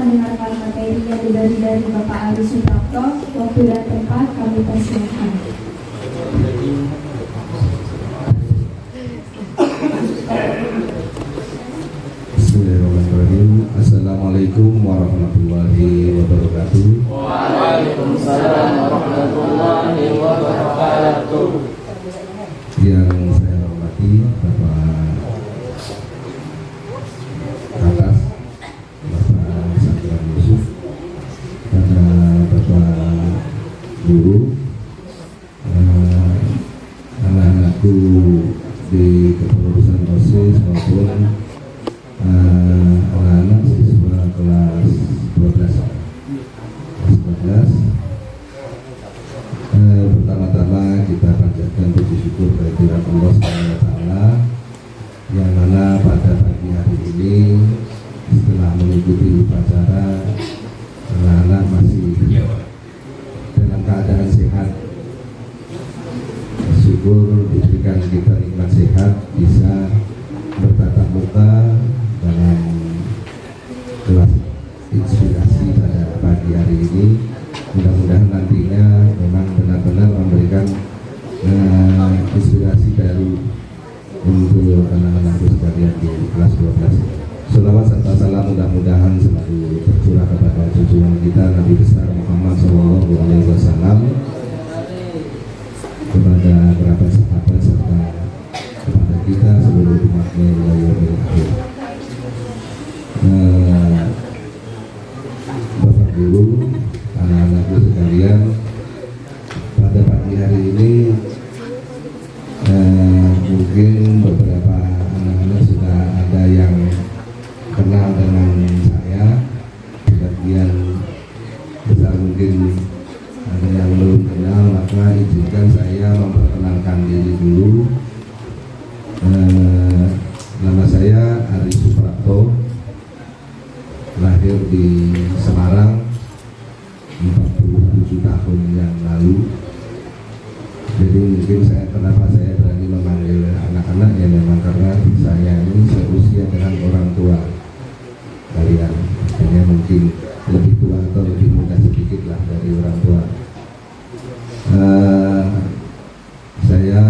mendengarkan materi yang dibagi dari Bapak Ali Suprapto. Waktu dan tempat kami persilakan. Bismillahirrahmanirrahim. Assalamualaikum warahmatullahi wabarakatuh. Waalaikumsalam warahmatullahi wabarakatuh. Yang saya hormati Bapak atas Bapak Sakiran Yusuf, para Bapak guru, anak-anakku di kepengurusan OSIS maupun anak-anak siswa kelas 12. Pertama-tama kita panjatkan puji syukur kehadirat Allah SWT, yang mana pada pagi hari ini setelah mengikuti upacara, anak-anak masih dalam keadaan sehat. Syukur diberikan kita nikmat sehat, bisa bertatap muka dalam kelas inspirasi pada pagi hari ini. Mudah-mudahan nantinya memang benar-benar memberikan inspirasi baru untuk anak-anakku sekalian di kelas 12. Selawat serta salam mudah-mudahan selalu tercurah kepada junjungan kita Nabi besar Muhammad SAW, kepada kerabat sahabat serta kepada kita seluruh umatnya ila yaumil akhir. Bapak Guru, anak-anakku sekalian, pada pagi hari ini mungkin beberapa anak-anak sudah ada yang kenal dengan saya, sebagian besar mungkin ada yang belum kenal, maka izinkan saya memperkenalkan diri dulu. Nama saya Ari Suprapto, lahir di Semarang 47 tahun yang lalu. Jadi mungkin kenapa saya berani memanggil anak-anak, ya memang karena saya ini seusia dengan orang tua kalian. Artinya mungkin lebih tua atau lebih muda sedikit lah dari orang tua. Saya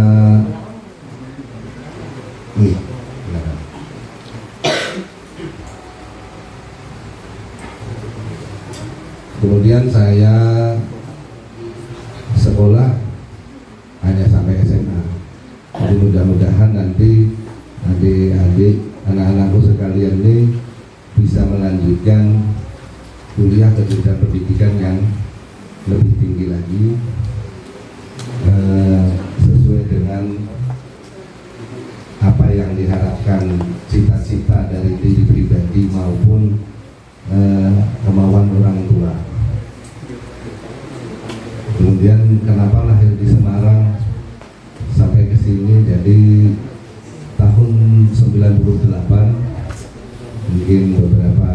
kemudian saya sekolah hanya sampai SMA. Jadi mudah-mudahan nanti adik-adik, anak-anakku sekalian ini bisa melanjutkan kuliah ke jenjang pendidikan yang lebih tinggi lagi, sesuai dengan apa yang diharapkan, cita-cita dari diri pribadi maupun kemauan orang tua. Kemudian kenapa lahir di Semarang sampai ke sini? Jadi tahun 98, mungkin beberapa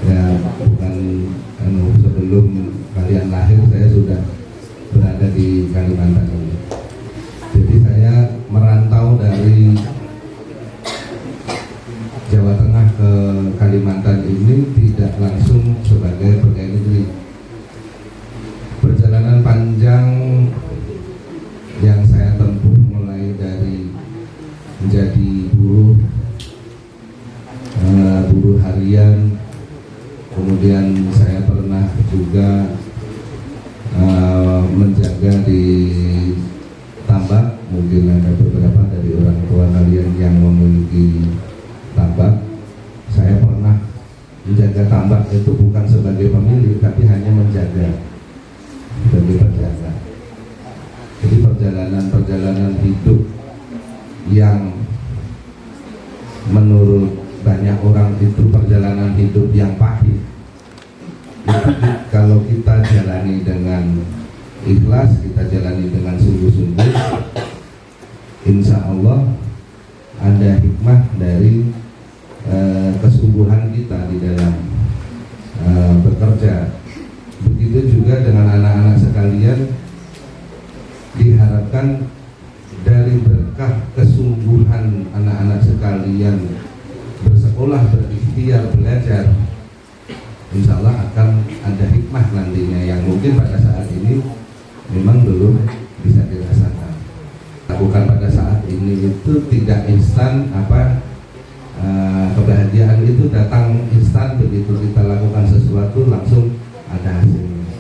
ya bukan sebelum kalian lahir saya sudah berada di Kalimantan ini. Jadi saya merantau dari Jawa Tengah ke Kalimantan ini tidak langsung sebagai pegawai negeri. Perjalanan panjang yang saya tempuh mulai dari menjadi buruh harian, kemudian saya pernah juga menjaga di tambak. Mungkin ada beberapa dari orang tua kalian yang memiliki tambak. Saya pernah menjaga tambak itu bukan sebagai pemilik, tapi hanya menjaga, sebagai penjaga. Jadi perjalanan hidup yang menurut banyak orang itu perjalanan hidup yang pahit, itu kalau kita jalani dengan ikhlas, kita jalani dengan sungguh-sungguh, insya Allah ada hikmah dari kesungguhan kita di dalam bekerja. Begitu juga dengan anak-anak sekalian, diharapkan dari berkah kesungguhan anak-anak sekalian bersekolah, berikhtiar, belajar, belajar. Insya Allah akan ada hikmah nantinya yang mungkin pada saat ini memang belum bisa dirasakan. Lakukan pada saat ini itu tidak instan, kebahagiaan itu datang instan, begitu kita lakukan sesuatu langsung ada hasilnya.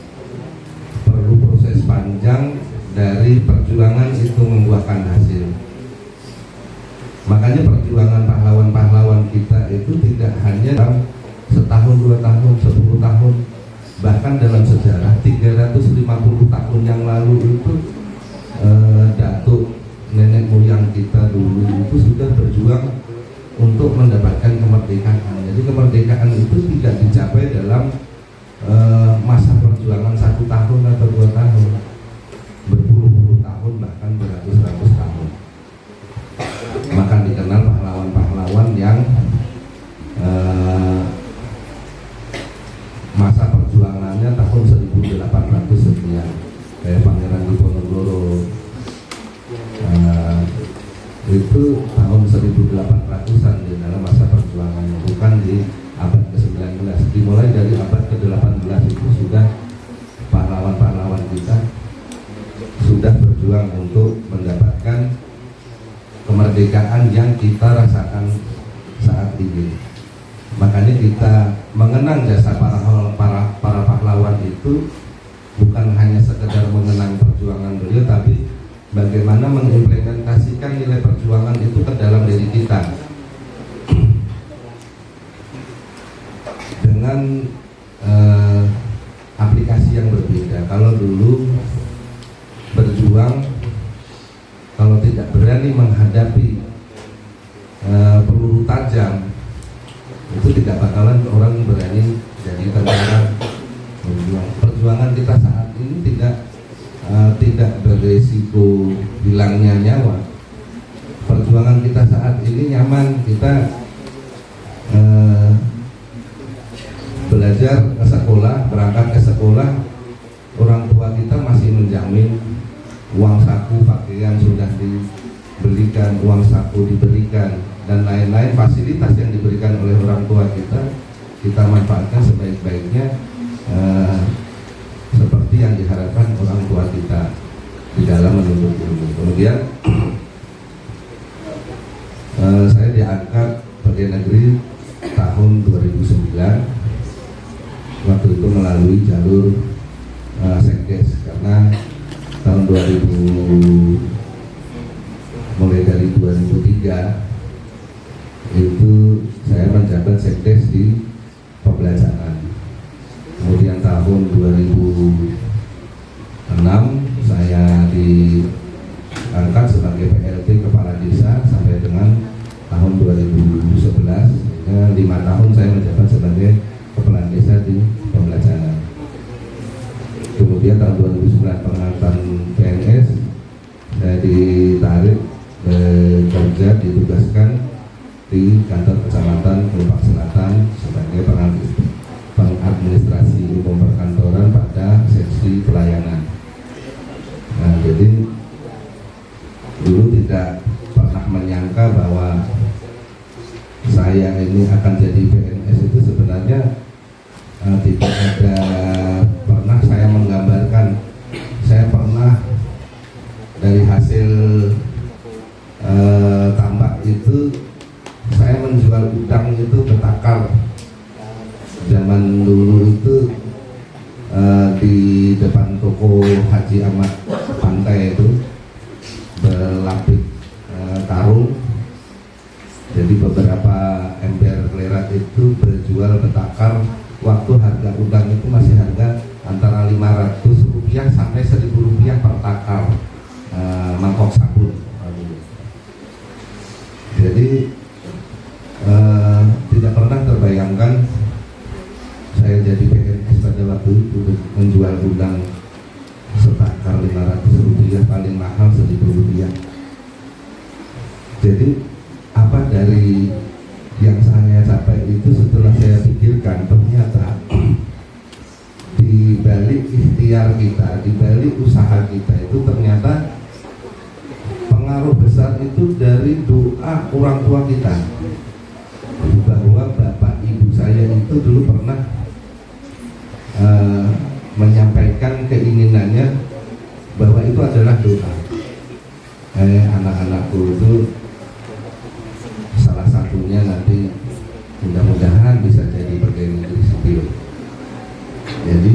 Perlu proses panjang dari perjuangan itu membuahkan hasil. Makanya perjuangan pahlawan-pahlawan kita itu tidak hanya dalam setahun, 2 tahun, 10 tahun, bahkan dalam sejarah 350 tahun yang lalu itu datuk nenek moyang kita dulu itu sudah berjuang untuk mendapatkan kemerdekaan. Jadi kemerdekaan itu tidak dicapai dalam masa perjuangan 1 tahun atau 2 tahun, berpuluh-puluh tahun, bahkan beratus-ratus tahun. Maka dikenal pahlawan-pahlawan yang masa perjuangannya tahun 1800 sekian, kayak Pangeran Diponegoro itu tahun 1800-an di dalam masa perjuangannya, bukan di abad ke-19. Dimulai dari abad ke-18 itu sudah pahlawan-pahlawan kita sudah berjuang untuk mendapatkan kemerdekaan yang kita rasakan saat ini. Makanya kita mengenang jasa para pahlawan itu bukan hanya sekedar mengenang perjuangan beliau, tapi bagaimana mengimplementasikan nilai perjuangan itu ke dalam diri kita dengan aplikasi yang berbeda. Kalau dulu berjuang, kalau tidak berani menghadapi peluru tajam, itu tidak bakalan orang berani jadi tentara berjuang. Perjuangan kita saat ini tidak beresiko hilangnya nyawa. Perjuangan kita saat ini nyaman, kita belajar ke sekolah, berangkat ke sekolah, orang tua kita masih menjamin uang saku pakaian sudah dibelikan, uang saku diberikan, dan lain-lain fasilitas yang diberikan oleh orang tua kita manfaatkan sebaik-baiknya seperti yang diharapkan orang tua kita di dalam menuntut ilmu. Kemudian saya diangkat pegawai negeri tahun 2009, waktu itu melalui jalur Sekdes, karena tahun 2000 mulai dari 2003 itu saya menjabat Sekdes di pembelajaran. Kemudian tahun 2006 saya diangkat sebagai PLT Kepala Desa sampai dengan tahun 2011. 5 tahun saya menjabat sebagai Kepala Desa di pembelajaran. Kemudian tahun 2009 pengangkatan PNS, saya ditarik bekerja, ditugaskan di kantor kecamatan Kelupak Selatan sebagai pengadministrasi umum perkantoran pada seksi pelayanan. Nah, jadi dulu tidak pernah menyangka bahwa saya ini akan jadi PNS. Itu sebenarnya tidak ada pernah saya menggambarkan. Saya pernah dari hasil tambak itu saya menjual udang itu betakar. Zaman dulu itu di depan toko Haji Ahmad Pantai itu berlapis karung. Jadi beberapa ember klerat itu berjual betakar. Waktu harga udang itu masih harga antara Rp500 sampai Rp1.000 per takar mangkok sabun. Jadi tidak pernah terbayangkan saya jadi PNS pada waktu itu menjual udang setakar Rp500, paling mahal Rp1.000. Jadi apa dari yang saya capai itu setelah saya pikirkan, ternyata di balik ikhtiar kita, di balik usaha kita itu ternyata pengaruh besar itu dari doa orang tua kita, bahwa bapak ibu saya itu dulu pernah menyampaikan keinginannya bahwa itu adalah doa. Anak-anakku itu salah satunya nanti mudah-mudahan bisa jadi pegawai negeri sipil. Jadi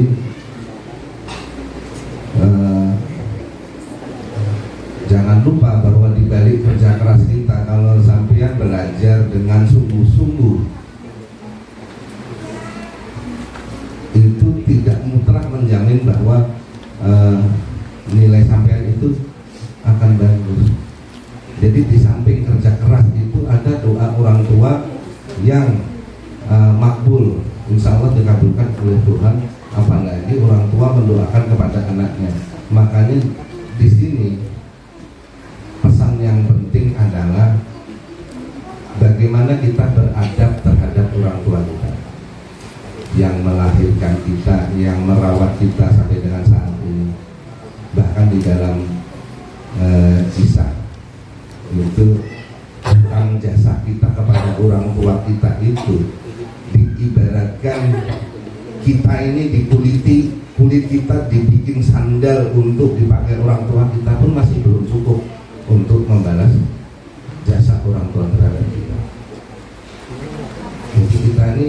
jangan lupa bahwa di balik kerja keras kita, kalau sampean belajar dengan sungguh-sungguh, itu tidak mutlak menjamin bahwa nilai sampean itu akan bagus. Jadi di samping kerja keras itu ada doa orang tua yang makbul, insya Allah dikabulkan oleh Tuhan. Apalagi orang tua mendoakan kepada anaknya. Makanya di sini pesan yang penting adalah bagaimana kita beradab terhadap orang tua kita yang melahirkan kita, yang merawat kita sampai dengan saat ini. Bahkan di dalam kisah itu tentang jasa kita kepada orang tua kita itu diibaratkan kita ini dikuliti, kulit kita dibikin sandal untuk dipakai orang tua kita pun masih belum cukup untuk membalas jasa orang tua terhadap kita. Jadi kita ini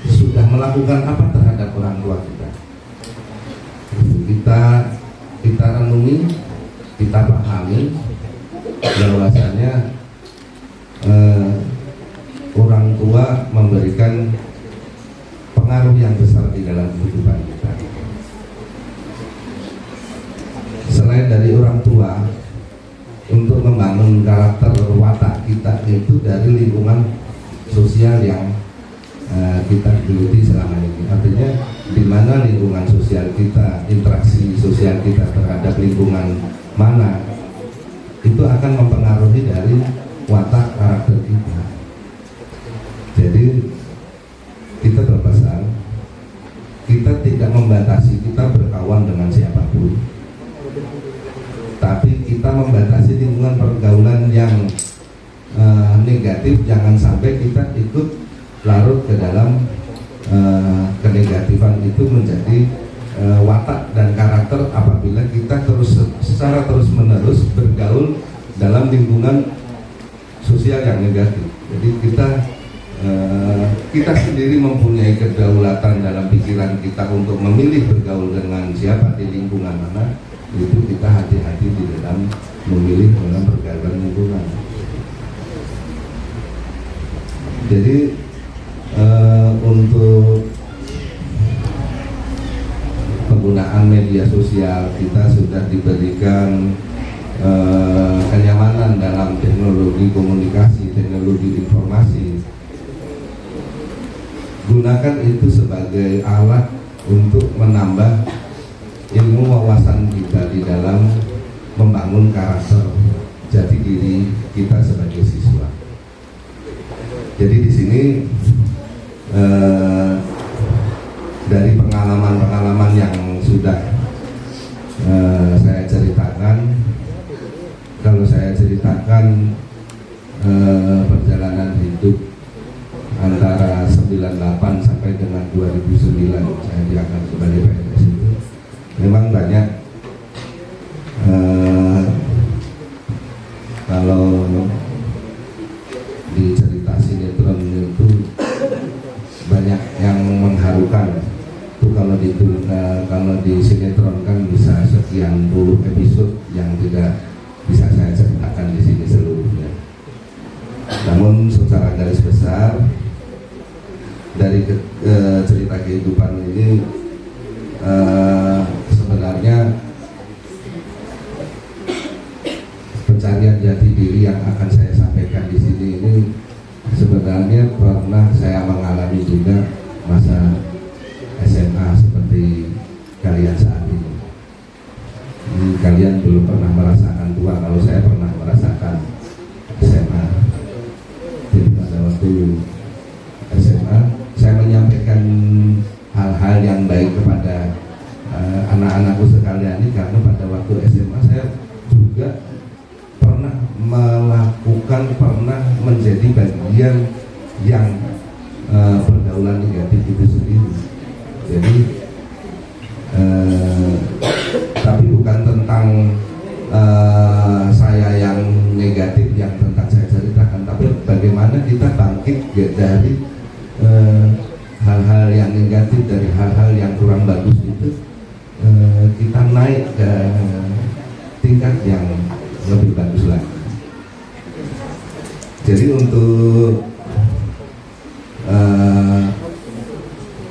sudah melakukan apa terhadap orang tua kita? Kita renungi, kita pahami bahwasanya orang tua memberikan pengaruh yang besar di dalam kehidupan kita. Selain dari orang tua, untuk membangun karakter watak kita itu dari lingkungan sosial yang kita geluti selama ini. Artinya di mana lingkungan sosial kita, interaksi sosial kita terhadap lingkungan mana, itu akan mempengaruhi dari watak karakter kita. Jadi kita berpesan, kita tidak membatasi kita berkawan dengan siapapun, tapi kita membatasi lingkungan pergaulan yang negatif. Jangan sampai kita ikut larut ke dalam kenegatifan itu menjadi watak dan karakter apabila kita secara terus menerus bergaul dalam lingkungan sosial yang negatif. Jadi kita sendiri mempunyai kedaulatan dalam pikiran kita untuk memilih bergaul dengan siapa di lingkungan mana. Itu kita hati-hati di dalam memilih dalam pergaulan lingkungan. Jadi untuk penggunaan media sosial kita sudah diberikan kenyamanan dalam teknologi komunikasi, teknologi informasi. Gunakan itu sebagai alat untuk menambah ilmu wawasan kita di dalam membangun karakter jati diri kita sebagai siswa. Jadi di sini dari pengalaman-pengalaman yang sudah saya ceritakan, kalau saya ceritakan perjalanan hidup antara 98 sampai dengan 2009 saya diangkat sebagai PNS itu memang banyak kalau di cerita sinetron itu banyak yang mengharukan. Itu kalau di sinetron kan bisa sekian puluh episode yang tidak bisa saya ceritakan di sini seluruhnya. Namun secara garis besar dari cerita kehidupan ini sebenarnya pencarian jati diri yang akan saya sampaikan di sini ini sebenarnya pernah saya mengalami juga masa SMA seperti kalian saat ini. Kalian belum pernah merasakan tua, kalau saya pernah merasakan SMA. Jadi pada waktu SMA saya menyampaikan hal-hal yang baik kepada anak-anakku sekalian ini karena pada waktu SMA saya juga pernah melakukan, pernah menjadi bagian yang bergabung pergaulan negatif itu sendiri. Jadi tapi bukan tentang saya yang negatif, yang tentang saya ceritakan, tapi bagaimana kita bangkit dari hal-hal yang negatif, dari hal-hal yang kurang bagus itu, kita naik ke tingkat yang lebih bagus lagi. Jadi untuk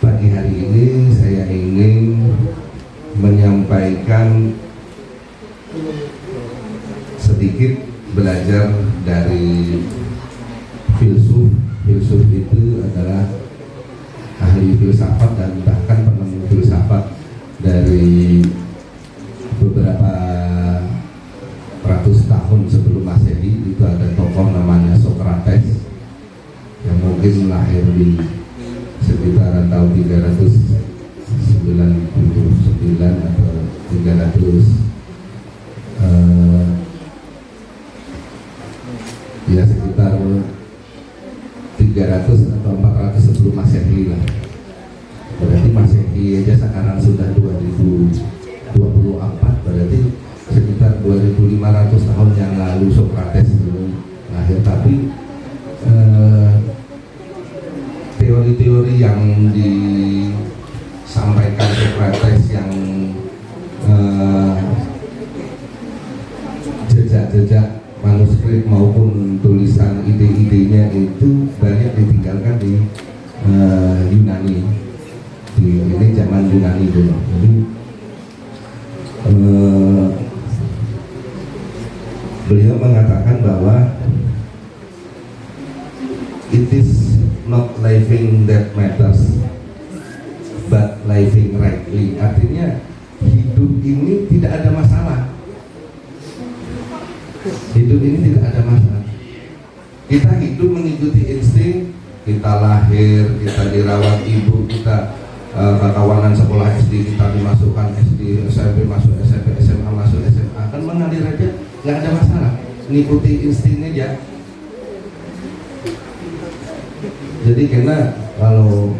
pagi hari ini saya ingin menyampaikan sedikit belajar dari filsuf. Filsuf itu adalah ahli filsafat dan bahkan penemu filsafat dari beberapa ratus tahun sebelum Masehi. Itu ada tokoh namanya Socrates yang mungkin lahir di sekitaran tahun 399 atau 300 ya sekitar 300 atau 400 sebelum Masehi lah. Berarti Masehi aja sekarang sudah 2024, berarti sekitar 2500 tahun yang lalu Socrates itu lahir. Tapi teori-teori yang disampaikan Socrates, yang jejak-jejak manuskrip maupun tulisan ide-idenya itu banyak ditinggalkan di Yunani. Ini zaman Yunani dulu. Jadi beliau mengatakan bahwa it is not living that matters, but living rightly. Artinya hidup ini tidak ada masalah. Hidup ini tidak ada masalah. Kita hidup mengikuti insting. Kita lahir, kita dirawat ibu, kita kawanan sekolah SD, kita dimasukkan SD, SMP, masuk SMP, SMA, masuk SMA, kan mengalir aja, nggak ada masalah. Ngikuti insting aja. Jadi karena kalau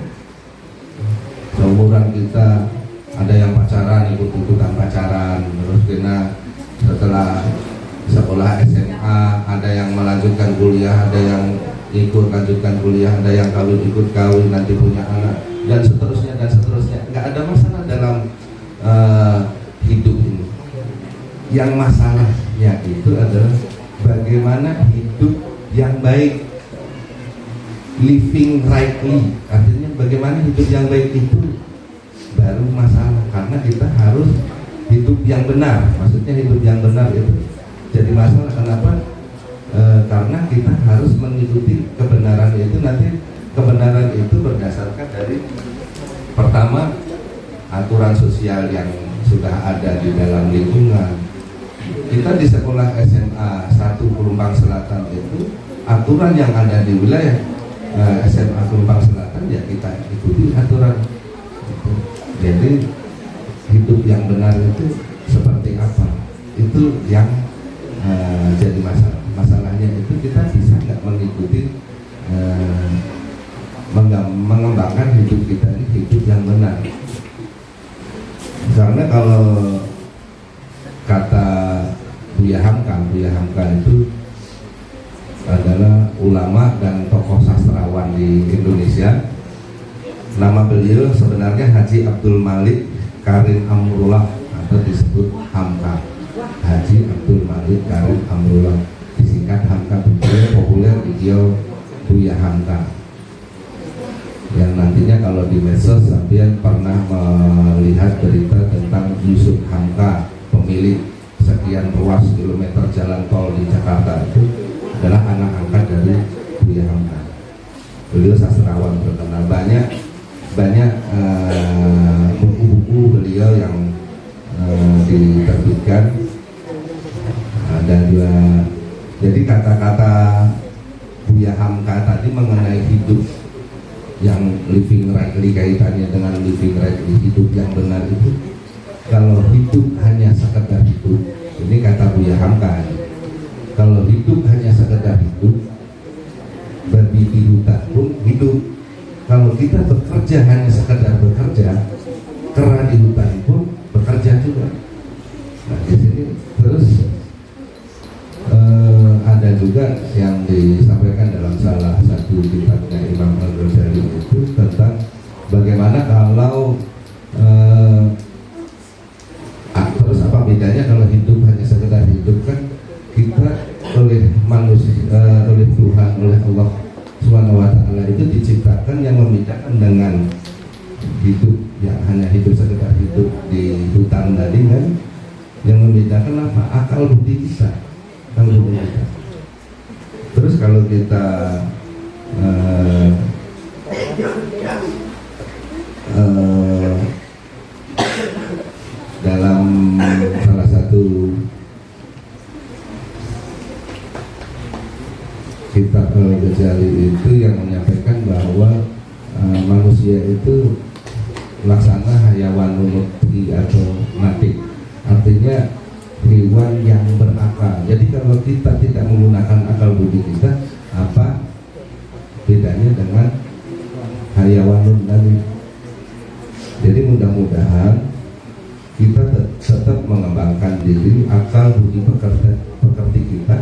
seumuran kita ada yang pacaran, ikut-ikutan pacaran, terus karena setelah sekolah SMA ada yang melanjutkan kuliah, ada yang ikut lanjutkan kuliah, ada yang kawin ikut kawin, nanti punya anak, dan seterusnya dan seterusnya. Nggak ada masalah dalam hidup ini. Yang masalahnya itu adalah bagaimana hidup yang baik, living rightly. Artinya bagaimana hidup yang baik itu baru masalah, karena kita harus hidup yang benar. Maksudnya hidup yang benar itu jadi masalah. Kenapa? Karena kita harus mengikuti kebenaran itu. Nanti kebenaran itu berdasarkan dari pertama aturan sosial yang sudah ada di dalam lingkungan. Kita di sekolah SMA 1 Pelumpang Selatan itu aturan yang ada di wilayah SMA Pelumpang Selatan ya kita ikuti aturan itu. Jadi hidup yang benar itu seperti apa? Itu yang jadi masalah. Masalahnya itu kita bisa nggak mengikuti mengembangkan hidup kita ini hidup yang benar. Karena kalau kata Buya Hamka itu adalah ulama dan tokoh sastrawan di Indonesia. Nama beliau sebenarnya Haji Abdul Malik Karim Amrullah atau disebut Hamka. Haji Abdul Malik Karim Amrullah, disingkat Hamka. Beliau populer video Buya Hamka, yang nantinya kalau di medsos sampean pernah melihat berita tentang Yusuf Hamka, pemilik sekian ruas kilometer jalan tol di Jakarta, itu adalah anak angkat dari Buya Hamka. Beliau sastrawan terkenal, banyak buku-buku beliau yang diterbitkan. Dan juga jadi kata-kata Buya Hamka tadi mengenai hidup yang living rightly, kaitannya dengan living rightly, hidup yang benar itu, kalau hidup hanya sekedar hidup, ini kata Buya Hamka, kalau hidup hanya sekedar hidup, berbibi huta pun hidup, kalau kita bekerja hanya sekedar bekerja, kera di hutan pun bekerja juga. Nah di sini terus ada juga yang disampaikan dalam salah satu kitabnya Imam Al-Ghazali itu tentang bagaimana kalau terus apa bedanya kalau hidup hanya sekedar hidup. Kan kita oleh manusia, oleh Tuhan, oleh Allah Subhanahu wa Ta'ala itu diciptakan yang membedakan dengan hidup yang hanya hidup sekedar hidup di hutan tadi kan, yang membedakan apa? Akal budi kita. Terus kalau kita dalam salah satu kitab Al-Ghazali itu yang menyampaikan bahwa manusia itu laksana hayawanul mutki atau natik, artinya hewan yang berakal. Jadi kalau kita tidak menggunakan akal budi kita, apa bedanya dengan hayawanun tadi? Jadi mudah-mudahan kita tetap mengembangkan diri, akal budi pekerti kita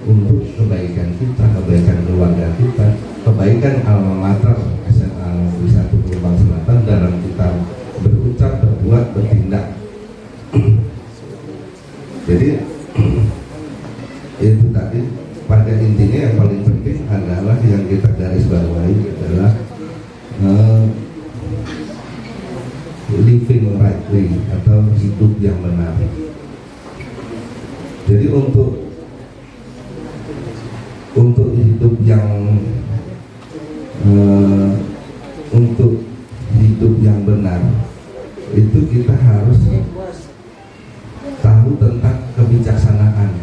untuk kebaikan kita, kebaikan keluarga kita, kebaikan alma mater SMA Negeri 1 Pelumpang Selatan dalam kita berucap, berbuat, bertindak. Jadi itu tadi pada intinya yang paling penting adalah yang kita garis bawahi adalah living rightly atau hidup yang benar. Jadi untuk hidup yang benar itu kita harus tahu tentang kebijaksanaan.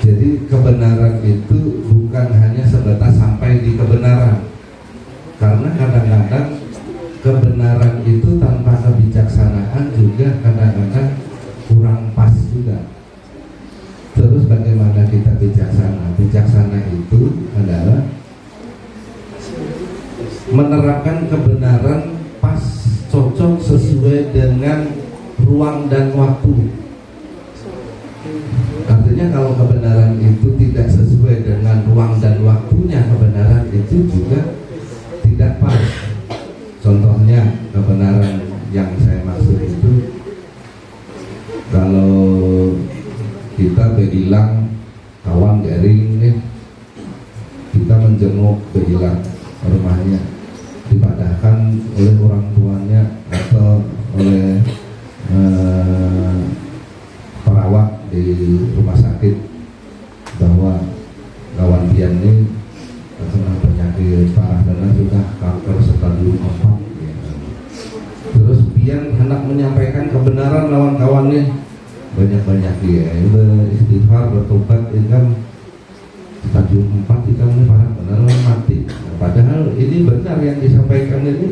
Jadi kebenaran itu bukan hanya sebatas sampai di kebenaran, karena kadang-kadang kebenaran itu tanpa kebijaksanaan juga kadang-kadang kurang pas juga. Terus bagaimana kita bijaksana? Bijaksana itu adalah menerapkan kebenaran pas, cocok, sesuai dengan ruang dan waktu. Artinya kalau kebenaran itu tidak sesuai dengan ruang dan waktunya, kebenaran itu juga tidak pas. Contohnya kebenaran yang saya maksud itu, kalau kita bilang kawan garing nih, kita menjenguk bilang rumahnya, dipadahkan oleh orang tuanya atau oleh perawat di rumah sakit bahwa kawan pian ini terkena penyakit parah dan sudah kanker stadium 4. Terus pian hendak menyampaikan kebenaran lawan kawannya, banyak-banyak dia istighfar, bertobat, kan stadium 4 kita ini parah benar mati. Padahal ini benar yang disampaikan ini,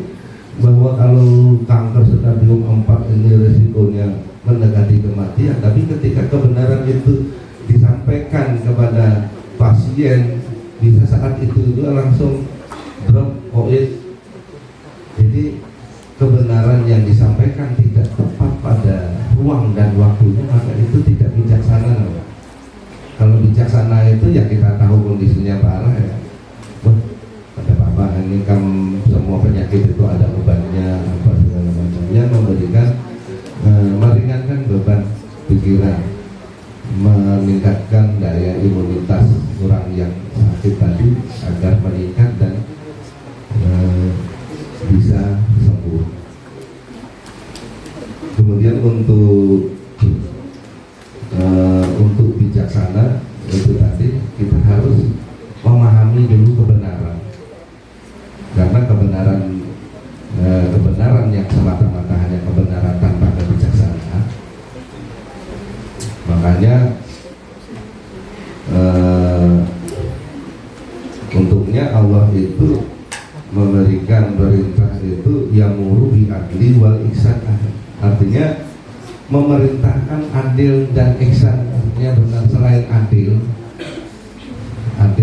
bahwa kalau kanker stadium 4 ini resikonya mendekati kematian. Tapi ketika kebenaran itu disampaikan kepada pasien, bisa saat itu juga langsung drop COVID. Jadi kebenaran yang disampaikan tidak tepat pada ruang dan waktunya, maka itu tidak bijaksana. Kalau bijaksana itu ya kita tahu kondisinya parah ya, pada bapak ini kan semua penyakit itu ada obatnya, apa segala macamnya, memberikan meringankan beban pikiran, meningkatkan daya imunitas orang yang sakit tadi agar meningkat dan bisa sembuh. Kemudian untuk bijaksana itu tadi kita harus memahami dulu kebenaran, karena kebenaran yang semata-mata hanya kebenaran tanpa kebijaksanaan, makanya untuknya Allah itu memberikan perintah itu yamuru bi adli wal ihsan, artinya memerintahkan adil dan ihsan. Artinya benar, selain adil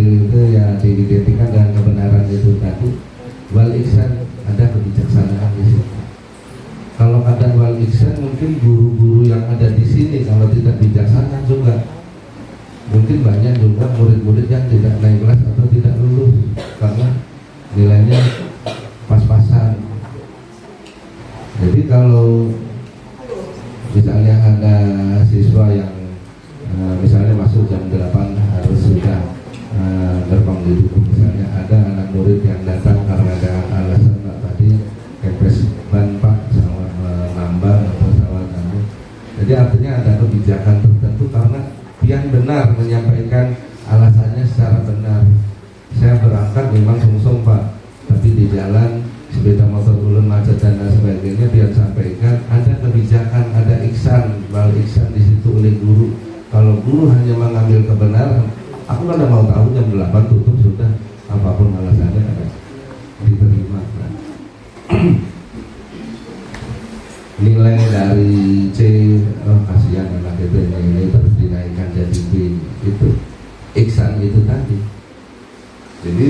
adil itu ya diidentikan dengan kebenaran itu tadi. Wal ihsan, ada kebijaksanaan di situ. Kalau ada wal ihsan, mungkin guru-guru yang ada di sini kalau tidak bijaksana juga, mungkin banyak juga murid-murid yang tidak naik kelas atau tidak lulus karena nilainya pas-pasan. Jadi kalau misalnya ada siswa yang misalnya masuk jam 8 harus sudah gerbang ditutup, misalnya ada anak murid yang datang karena ada alasan tadi kepes ban pak, pesawat nambah atau pesawat anu. Jadi artinya ada kebijakan tertentu karena yang benar menyampaikan alasannya secara benar. Saya berangkat memang sungsung pak, tapi di jalan sepeda motor ulun macet dan lain sebagainya, dia sampaikan ada kebijakan, ada ihsan, wal ihsan di situ oleh guru. Kalau guru hanya mengambil kebenaran, aku kan mau tahu jam 8 tutup sudah, apapun alasannya ada diterima. Nilai dari C, kasihan anak itu ini terus dinaikkan jadi B, itu ihsan itu tadi. Jadi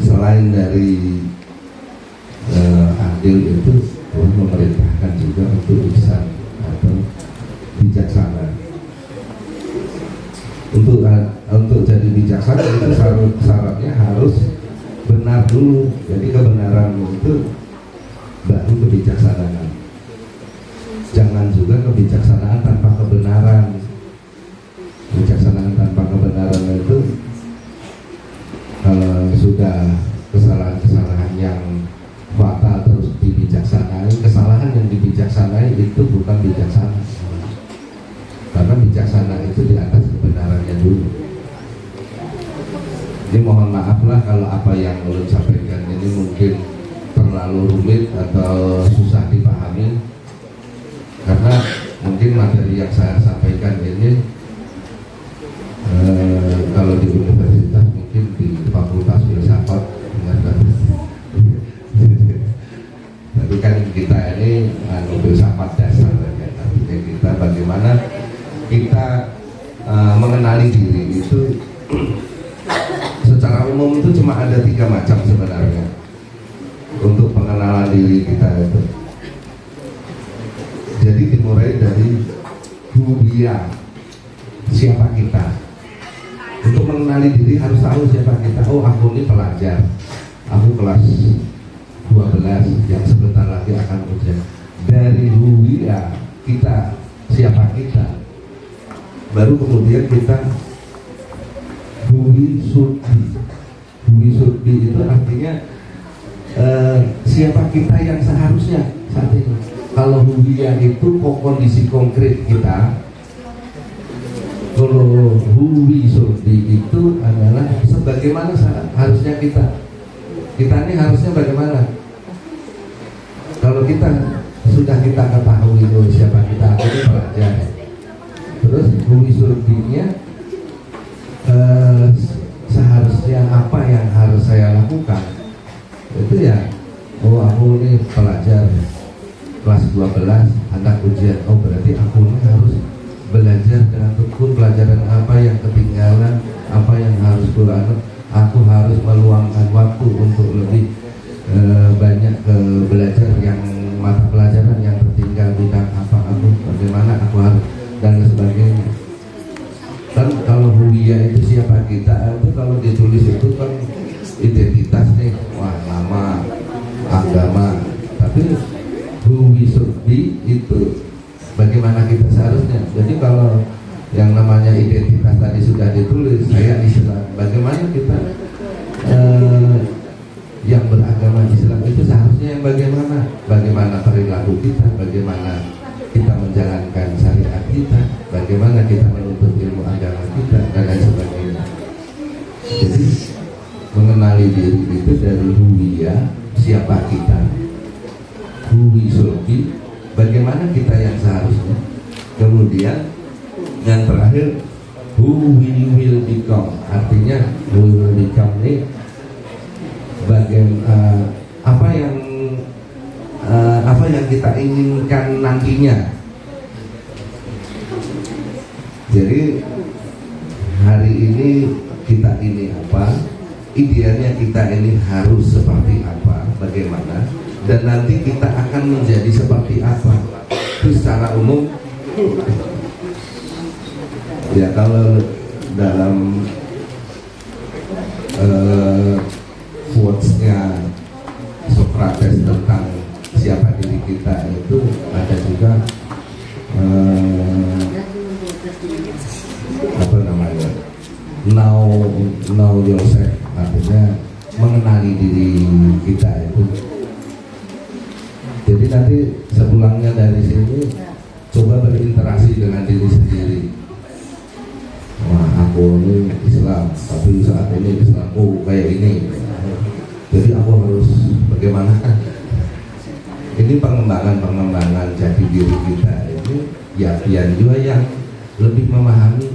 selain dari adil itu memerintahkan juga untuk ihsan atau bijaksana. Untuk jadi bijaksana itu syaratnya harus benar dulu. Jadi kebenaran itu baru kebijaksanaan. Jangan juga kebijaksanaan tanpa kebenaran. Kebijaksanaan tanpa kebenaran itu kalau sudah kesalahan-kesalahan yang fatal terus dibijaksanai, kesalahan yang dibijaksanai itu bukan bijaksana. Karena bijaksana itu di atas kebenarannya dulu. Ini mohon maaf lah kalau apa yang ulun sampaikan ini mungkin terlalu rumit atau susah dipahami, karena mungkin materi yang saya sampaikan ini kalau di universitas mungkin di fakultas filsafat, tapi kan kita ini filsafat dasar ya. Tapi kita bagaimana kita mengenali diri itu secara umum itu cuma ada 3 macam sebenarnya untuk pengenalan diri kita itu. Jadi dimulai dari hubiyah, siapa kita. Untuk mengenali diri harus tahu siapa kita. Oh, aku ini pelajar, aku kelas 12 yang sebentar lagi akan ujian. Dari hubiyah kita, siapa kita, baru kemudian kita huwi sudbi. Huwi sudbi itu artinya siapa kita yang seharusnya saat ini. Kalau huwiyah itu kondisi konkret kita. Kalau huwi sudbi itu adalah sebagaimana harusnya kita. Kita ini harusnya bagaimana? Kalau kita sudah kita ketahui siapa kita, aku ini pelajar. Terus huwi sudbinya seharusnya apa yang harus saya lakukan itu ya, oh aku ini pelajar kelas 12 anak ujian, oh berarti aku ini harus belajar dengan tekun pelajaran apa yang ketinggalan, apa yang harus aku harus meluangkan waktu untuk lebih banyak belajar yang mata pelajaran yang tertinggal, bidang apa aku, bagaimana aku harus dan sebagainya. Kan kalau huwiyah itu siapa kita itu kalau ditulis itu kan identitas nih, wah nama, agama. Tapi huwi sudbi itu bagaimana kita seharusnya. Jadi kalau yang namanya identitas tadi sudah ditulis, saya Islam, bagaimana kita yang beragama Islam itu seharusnya yang bagaimana perilaku kita, bagaimana kita menjalankan syariat kita, bagaimana kita menuntut ilmu agama kita dan lain sebagainya. Jadi mengenali diri itu dari huwiyah, siapa kita, huwi sudbi, bagaimana kita yang seharusnya. Kemudian yang terakhir who we will become, artinya who will become ini apa yang kita inginkan nantinya. Jadi hari ini kita ini apa, idealnya kita ini harus seperti apa, bagaimana, dan nanti kita akan menjadi seperti apa. Itu secara umum. Ya, kalau dalam quotes-nya Socrates tentang siapa diri kita itu ada juga apa namanya, know yourself, artinya mengenali diri kita itu. Jadi nanti sepulangnya dari sini coba berinteraksi dengan diri sendiri. Wah, aku ini Islam, tapi saat ini Islamku kayak ini. Jadi aku harus bagaimana? Ini pengembangan jati diri kita ini ya pian juga yang lebih memahami.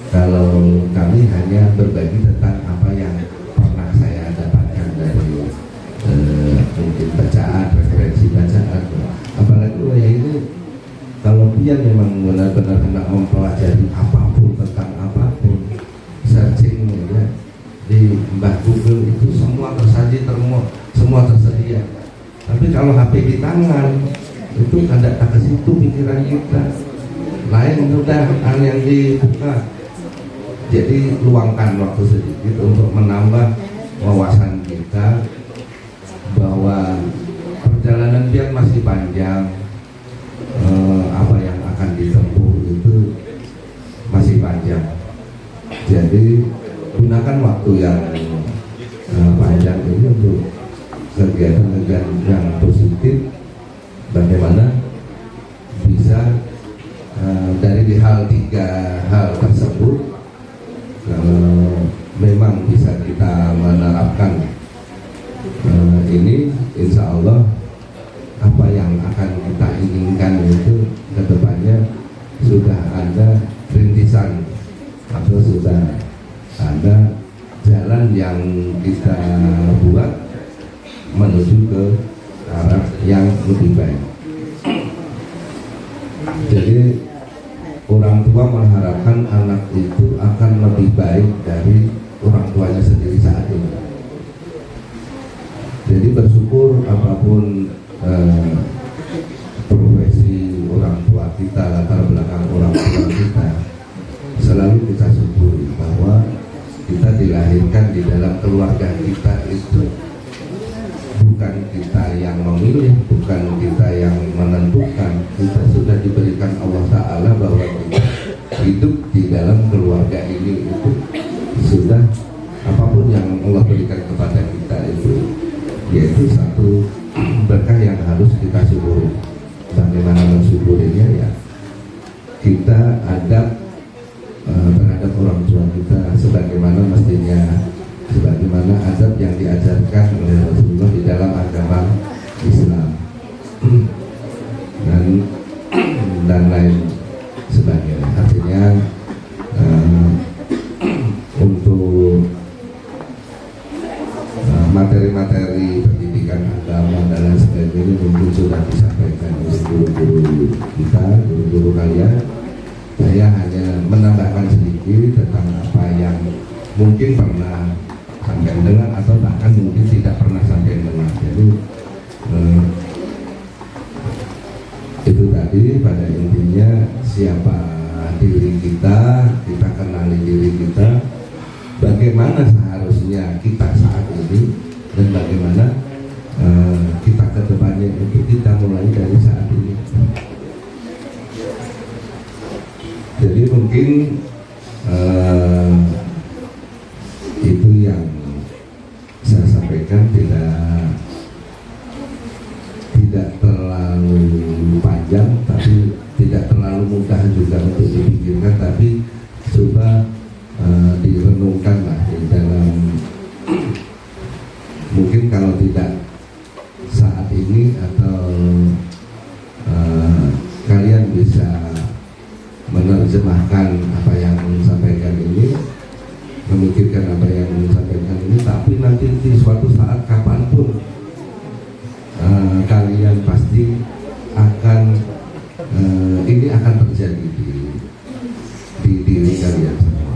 Kalau kami hanya berbagi tentang apa yang pernah saya dapatkan dari mungkin bacaan, referensi bacaan. Apalagi ya ini kalau pian memang benar-benar hendak mempelajari apapun tentang apapun, searching ya di Mbah Google itu semua tersaji, semua tersedia. Tapi kalau HP di tangan itu ada ke situ pikiran kita, lain udah hal yang dibuka. Jadi luangkan waktu sedikit untuk menambah wawasan kita bahwa perjalanan biar masih panjang, apa yang akan ditempuh itu masih panjang. Jadi gunakan waktu yang panjang ini untuk kegiatan-kegiatan yang positif. Bagaimana bisa dari tiga hal tersebut, kalau memang bisa kita menerapkan ini, insya Allah apa yang akan kita inginkan itu kedepannya sudah ada rintisan atau sudah ada jalan yang kita buat menuju ke arah yang lebih baik. Jadi orang tua mengharapkan anak itu akan lebih baik dari orang tuanya sendiri saat ini. Jadi bersyukur apapun profesi orang tua kita, latar belakang orang tua kita, selalu kita syukuri bahwa kita dilahirkan di dalam keluarga kita itu bukan kita yang memilih, bukan kita yang menentukan. Kita sudah diberikan Allah Ta'ala bahwa kita hidup di dalam keluarga ini itu sudah, apapun yang Allah berikan kepada kita itu yaitu satu berkah yang harus kita syukuri. Bagaimana mensyukurinya? Ya kita adab terhadap orang tua kita sebagaimana mestinya, sebagaimana adab yang diajarkan oleh Rasulullah di dalam agama Islam dan lain sebagainya. Artinya untuk materi-materi pendidikan agama dan lain sebagainya mungkin sudah disampaikan oleh guru-guru kita, guru-guru kalian. Saya hanya menambahkan sedikit tentang apa yang mungkin pernah sampai dengar atau bahkan mungkin tidak pernah sampai dengar. Jadi itu tadi pada intinya siapa diri kita, kita kenali diri kita, bagaimana seharusnya kita saat ini, dan bagaimana kita ke depannya itu kita mulai dari saat ini. Jadi mungkin itu yang saya sampaikan, tidak terlalu panjang tapi tidak terlalu mudah juga untuk dipikirkan, tapi coba direnungkanlah di dalam, mungkin kalau tidak saat ini atau kalian bisa menerjemahkan apa yang disampaikan ini, memikirkan apa yang disampaikan ini, tapi nanti di suatu saat kapanpun kalian pasti akan ini akan terjadi di diri kalian semua.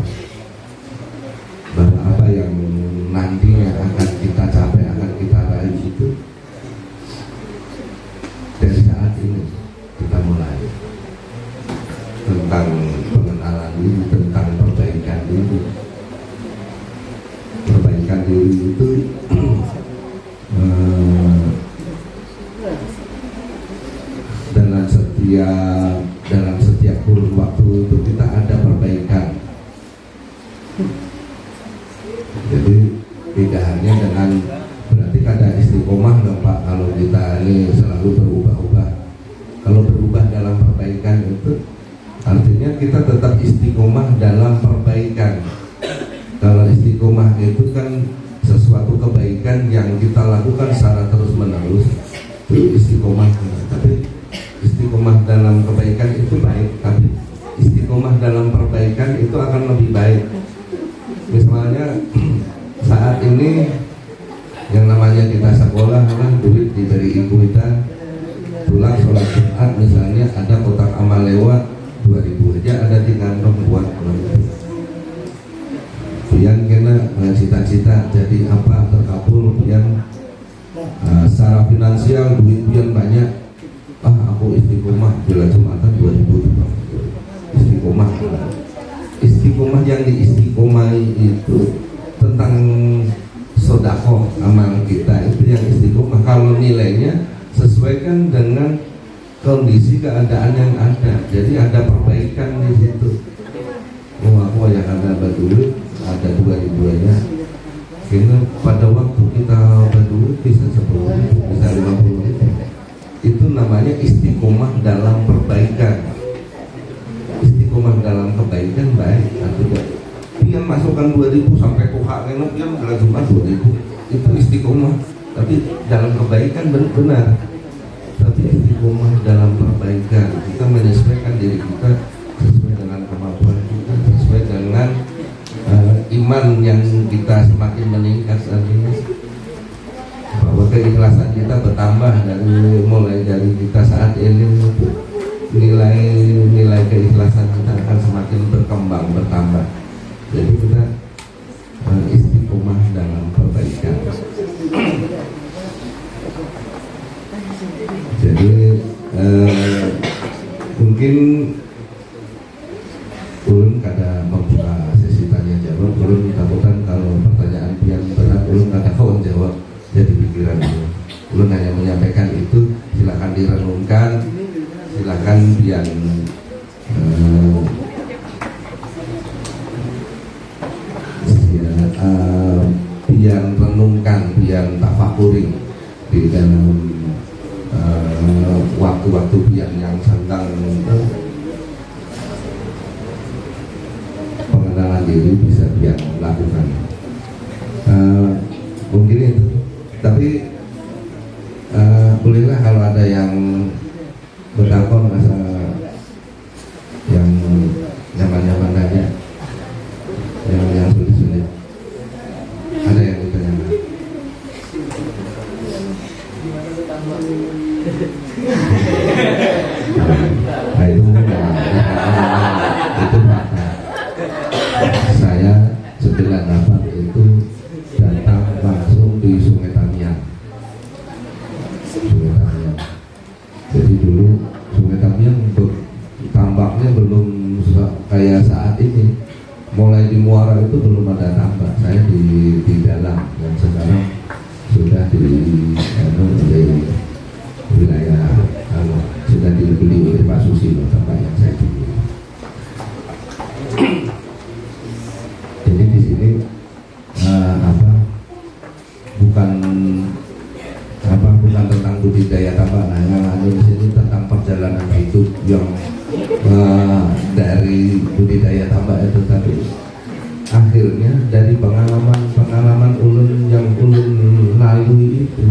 ini selalu berubah-ubah. Kalau berubah dalam perbaikan itu artinya kita tetap istiqomah dalam perbaikan. Kalau istiqomah itu kan sesuatu kebaikan yang kita lakukan secara terus-menerus, itu istiqomah. Tapi istiqomah dalam kebaikan itu baik, tapi istiqomah dalam perbaikan itu akan lebih baik. Misalnya saat ini yang namanya kita sekolah kan duit diberi ibu kita, pulang sholat Jumat misalnya ada kotak amal lewat 2.000 aja ada di kantong buat biar kena cita-cita jadi apa terkabul, biar secara finansial duit biar banyak. Aku istiqomah bila Jumatan 2.000 istiqomah. Istiqomah yang diistiqomai itu tentang sodakoh amal kita, itu yang istiqomah. Kalau nilainya sesuaikan dengan kondisi keadaan yang ada, jadi ada perbaikan di situ. Aku yang ada berduit ada 2.000 aja, karena pada waktu kita berduit bisa 10.000, bisa 50.000. Itu namanya istiqomah dalam perbaikan. Istiqomah dalam kebaikan baik. Artinya dia masukkan 2.000 sampai kuhak enak dia mengelar cuma 2.000, itu istiqomah. Tapi dalam kebaikan benar. Tapi istiqomah dalam perbaikan, kita menyesuaikan diri kita sesuai dengan kemampuan kita, sesuai dengan iman yang kita semakin meningkat saat ini, bahwa keikhlasan kita bertambah mulai dari kita saat ini, nilai keikhlasan kita akan semakin berkembang, bertambah. Jadi kita istiqomah dalam perbaikan. Jadi mungkin ulun kada membuka sesi tanya jawab. Ulun takutan kalau pertanyaan yang berat ulun kada kawan jawab jadi pikiran ulun. Ulun hanya menyampaikan itu, silakan direnungkan, silakan yang biar renungkan, biar tafakuri di dalam waktu-waktu yang santang pengenalan diri bisa biar lakukan. Mungkin itu. Tapi bolehlah kalau ada yang bertakon masa yang nyaman-nyaman aja, yang sulit-sulit. Ada yang ditanyakan? Nah, itu fakta. Saya 98 itu datang langsung di Sungai Tamiang. Jadi dulu Sungai Tamiang tambaknya belum kayak saat ini. Mulai di muara itu belum ada tambak. Saya di dalam, dan sekarang sudah di wilayah sudah dibeli oleh Pak Susilo tempat yang saya dulu. Jadi di sini bukan tentang budidaya tambak, nah di sini tentang perjalanan hidup yang dari budidaya tambak itu tadi. Akhirnya dari pengalaman ulun yang ulun lalui itu,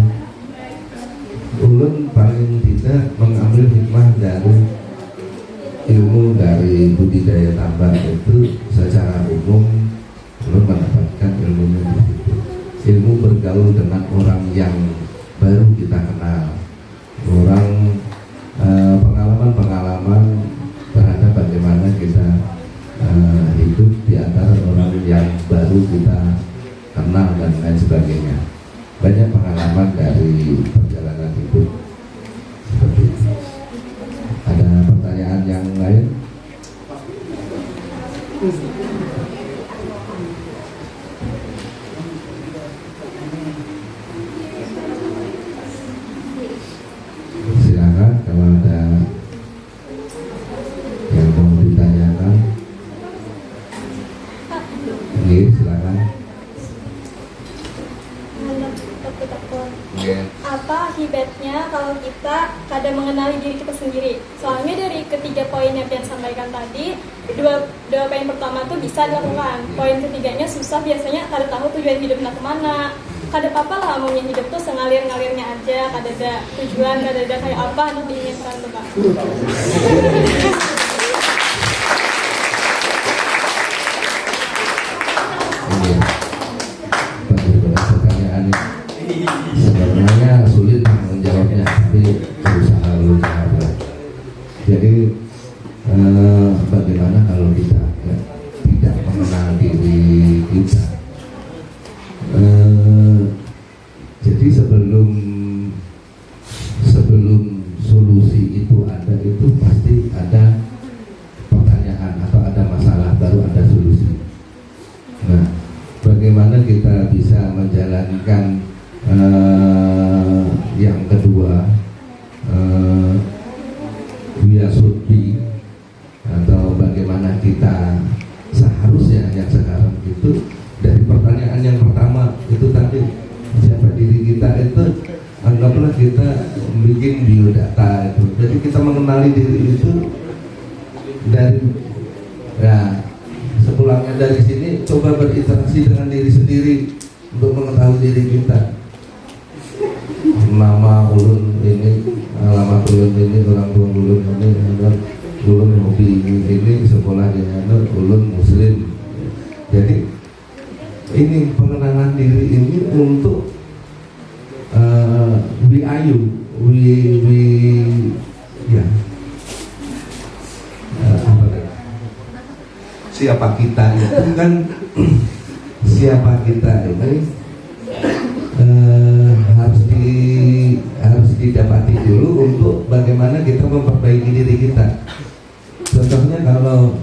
ulun paling tidak mengambil hikmah dari ilmu dari budidaya tambak itu. Secara umum ulun mendapatkan ilmunya di situ. Ilmu bergaul dengan orang yang baru kita kenal, orang pengalaman terhadap bagaimana kita hidup di antara orang yang baru kita kenal dan lain sebagainya. Banyak pengalaman dari perjalanan hidup seperti itu. Ada pertanyaan yang lain? Silakan kalau ada yang mau ditanyakan. Silakan. Pun. Nggih. Apa akibatnya kalau kita kadang mengenali diri kita sendiri? Soalnya dari ketiga poin yang Pian sampaikan tadi, dua poin pertama tuh bisa dilakukan. Poin ketiganya susah, biasanya kada tahu tujuan hidupnya kemana. Kada apa-apa lah maunya hidup tuh sengalir-ngalirnya aja, kada ada tujuan, kada ada kayak apa nanti diinginkan tuh Pak. Pertanyaan sebenarnya sulit menjawabnya, tapi berusaha dulu jawab. Jadi bagaimana kalau kita tidak mengenal diri kita? Jadi sebelum solusi itu ada, itu pasti ada pertanyaan atau ada masalah, baru ada solusi. Nah, bagaimana kita bisa menjalankan yang kedua, we should be, atau bagaimana kita seharusnya yang sekarang itu, dari pertanyaan yang pertama itu tadi, siapa diri kita itu, anggaplah kita bikin biodata itu. Jadi kita mengenali diri itu dari, ya, sepulangnya dari sini coba berinteraksi dengan diri sendiri untuk mengetahui diri kita. Nama ulun ini, alamat ulun ini, orang tua ulun ini, ulun hobi ini, sekolahnya ulun muslim. Jadi ini pengenalan diri ini untuk siapa kita itu kan siapa kita ini harus didapati dulu untuk bagaimana kita memperbaiki diri kita. Contohnya kalau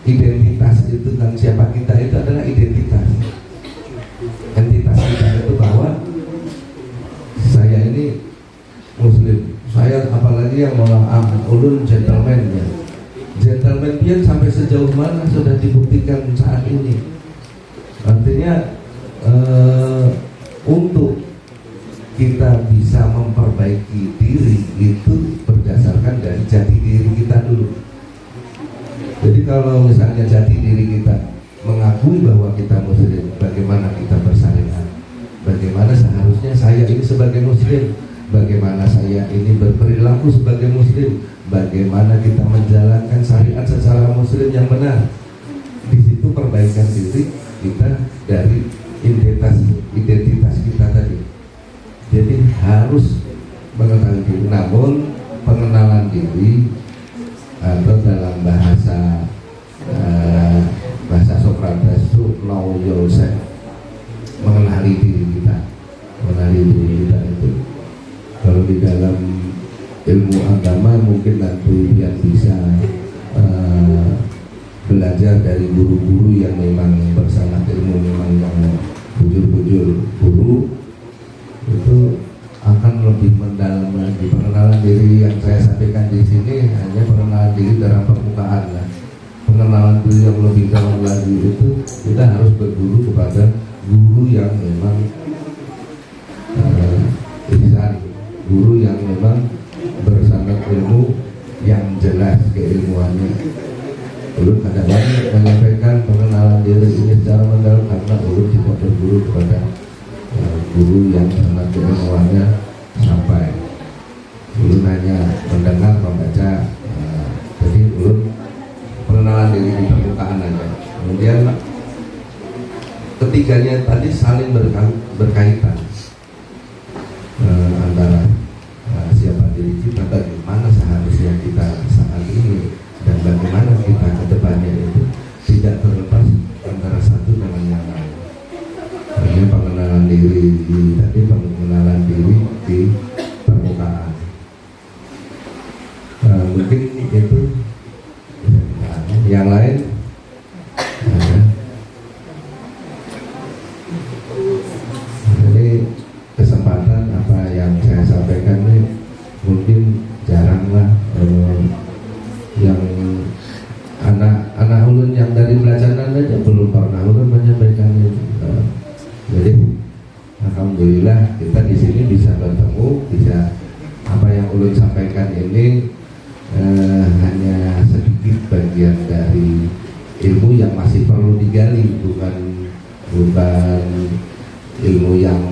identitas itu kan, siapa kita itu adalah identitas. Entitas kita itu bahwa saya ini muslim, saya apalagi yang ulun gentleman ya. Gentleman pian sampai sejauh mana sudah dibuktikan saat ini. Artinya untuk kita bisa memperbaiki diri itu berdasarkan dari jati diri kita dulu. Jadi kalau misalnya jati diri kita mengakui bahwa kita muslim, bagaimana kita bersyariat, bagaimana seharusnya saya ini sebagai muslim, bagaimana saya ini berperilaku sebagai muslim, bagaimana kita menjalankan syariat secara muslim yang benar. Di situ perbaikan diri kita dari identitas kita tadi. Jadi harus mengetahui diri. Namun pengenalan diri atau dalam bahasa Sokrates itu know yourself, mengenali diri kita. Mengenali diri kita itu, kalau di dalam ilmu agama mungkin nanti yang bisa belajar dari guru-guru yang memang bersangat ilmu, memang yang bujur-bujur guru, itu akan lebih mendalam lagi. Pengenalan diri yang saya sampaikan di sini hanya pengenalan diri dalam permukaan. Nah, pengenalan diri yang lebih dalam lagi itu kita harus berguru kepada guru yang memang guru yang memang bersangat ilmu yang jelas keilmuannya. Ulun kadang-kadang menyampaikan pengenalan diri ini secara mendalam karena ulun tidak berguru kepada guru yang sangat keilmuannya sampai. Ulun hanya mendengar, membaca. Jadi ulun pengenalan diri di permukaan aja. Kemudian ketiganya tadi saling berkaitan antara siapa diri kita, bagaimana seharusnya kita saat ini, dan bagaimana kita ke depannya itu tidak terlepas antara satu dengan yang lain. Ini pengenalan diri tadi, pengenalan diri di permukaan. Mungkin itu yang lain. Jadi kesempatan apa yang saya sampaikan ini mungkin jaranglah yang anak ulun yang dari belajaran aja belum pernah ulun menyampaikan itu. Jadi Alhamdulillah kita di sini bisa bertemu, bisa apa yang ulun sampaikan ini hanya sedikit bagian dari ilmu yang masih perlu digali, bukan ilmu yang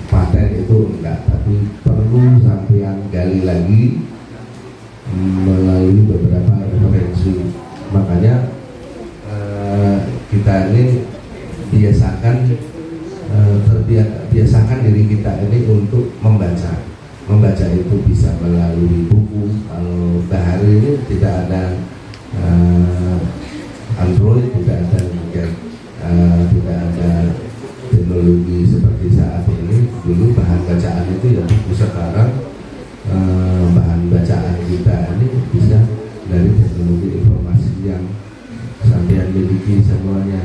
paten itu enggak, tapi perlu sampean gali lagi melalui beberapa referensi. Makanya kita ini biasakan diri kita ini untuk membaca itu bisa melalui buku. Kalau hari ini tidak ada Android, tidak ada teknologi seperti saat ini. Dulu bahan bacaan itu ya buku, sekarang bahan bacaan kita ini bisa dari teknologi informasi yang sampean miliki semuanya.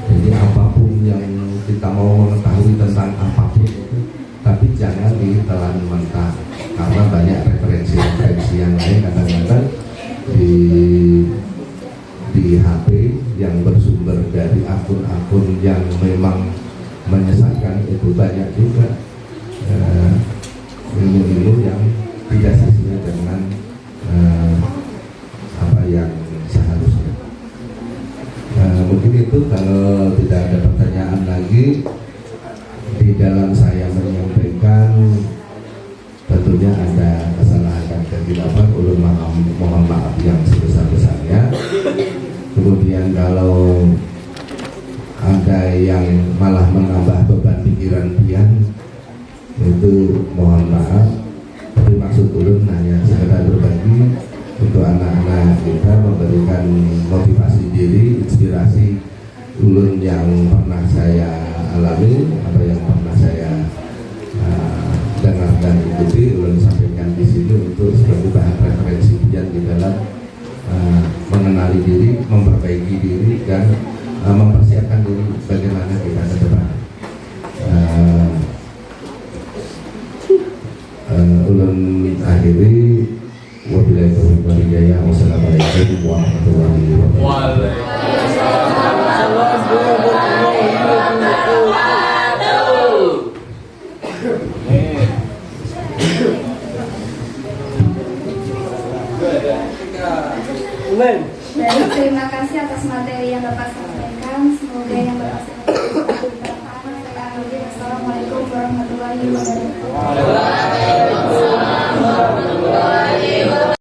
Jadi apapun yang kita mau mengetahui tentang apapun itu, tapi jangan ditelan mentah, karena banyak referensi yang lain kadang-kadang di HP yang bersumber dari akun-akun yang memang menyesatkan itu banyak juga. Ilmu-ilmu yang tidak sesuai dengan apa yang seharusnya. Mungkin itu, kalau tidak ada pertanyaan lagi, di dalam saya menyampaikan tentunya ada kesalahan dan kehilafan, ulun mohon maaf yang sebesar-besarnya. Kemudian kalau ada yang malah menambah beban pikiran pian, itu mohon maaf, tapi maksud ulun hanya sekedar berbagi untuk anak-anak kita, memberikan motivasi diri, inspirasi ulun yang pernah saya alami atau yang pernah saya dengar dan ikuti. Ulun sampaikan di sini untuk sebagai bahan referensi pian di dalam mengenali diri, memperbaiki diri, dan mempersiapkan diri bagaimana kita ke depan. Ulun akhiri, wabillahi taufiq wal hidayah. Wassalamualaikum warahmatullahi wabarakatuh. Dan terima kasih atas materi yang Bapak sampaikan. Semoga yang Bapak sampaikan bermanfaat. Assalamualaikum warahmatullahi wabarakatuh.